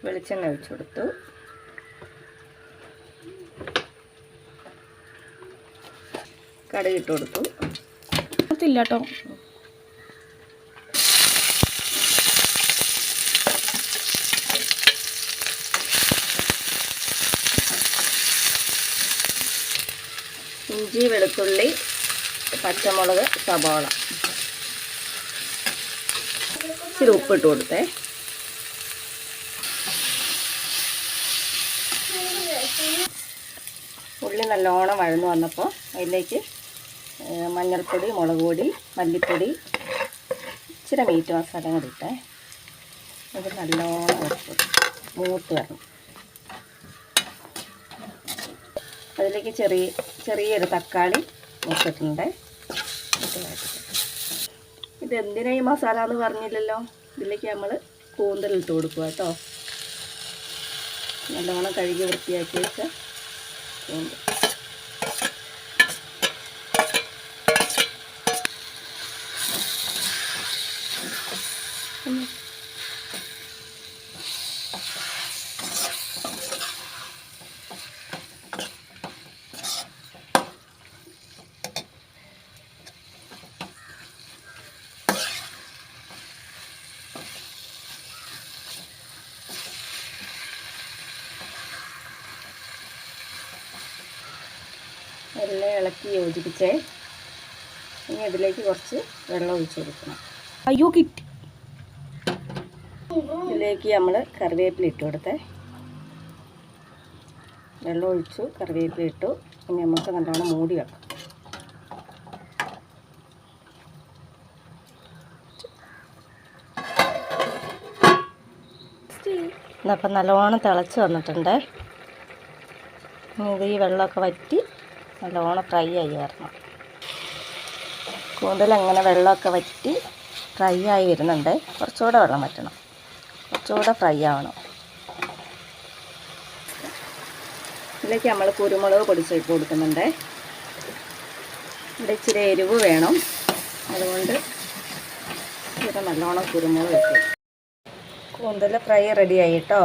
വെളിച്ചെണ്ണ ഒഴിച്ചു കൊടുത്തു. കടുക് ഇട്ട് കൊടുത്തു. ഇല്ല കേട്ടോ. ഇഞ്ചി, വെളുത്തുള്ളി, പച്ചമുളക്, സവാള. ഇച്ചിരി ഉപ്പിട്ട് കൊടുത്തേ. ഉള്ളി നല്ലോണം വഴന്നു വന്നപ്പോൾ അതിലേക്ക് മഞ്ഞൾപ്പൊടി, മുളക് പൊടി, മല്ലിപ്പൊടി, ഇച്ചിരി മീറ്റ് മസാല കൂടി ഇട്ടേ. അത് നല്ലോണം മൂത്ത് വരണം. അതിലേക്ക് ചെറിയൊരു തക്കാളി മുറിച്ചിട്ടുണ്ട്. ഇത് എന്തിനാ ഈ മസാല എന്ന് പറഞ്ഞില്ലല്ലോ. ഇതിലേക്ക് നമ്മൾ കൂന്തലിട്ട് കൊടുക്കുക കേട്ടോ. നല്ലോണം കഴുകി വൃത്തിയാക്കി വെച്ച കൂന്തൽ. എല്ലാം ഇളക്കി യോജിപ്പിച്ചേ. ഇനി അതിലേക്ക് കുറച്ച് വെള്ളം ഒഴിച്ച് കൊടുക്കണം. അയ്യോ കിട്ടി. ഇതിലേക്ക് നമ്മൾ കറിവേപ്പില ഇട്ട് കൊടുത്തേ. വെള്ളം ഒഴിച്ചു, കറിവേപ്പില ഇട്ടു. ഇനി നമുക്ക് നല്ലോണം മൂടി വെക്കാം. ഇതപ്പം നല്ലോണം തിളച്ച് വന്നിട്ടുണ്ട്. ഇത് ഈ വെള്ളമൊക്കെ വറ്റി നല്ലോണം ഫ്രൈ ആയി വരണം. കൂന്തൽ അങ്ങനെ വെള്ളമൊക്കെ വറ്റി ഫ്രൈ ആയി വരുന്നുണ്ട്. കുറച്ചുകൂടെ വെള്ളം വറ്റണം, കുറച്ചുകൂടെ ഫ്രൈ ആവണം. ഇതിലേക്ക് നമ്മൾ കുരുമുളക് പൊടിച്ചിട്ട് കൊടുക്കുന്നുണ്ട്. ഇവിടെ ഇച്ചിരി എരിവ് വേണം, അതുകൊണ്ട് ഇവിടെ നല്ലോണം കുരുമുളക് ഇട്ടു. കൂന്തൽ ഫ്രൈ റെഡിയായി കേട്ടോ.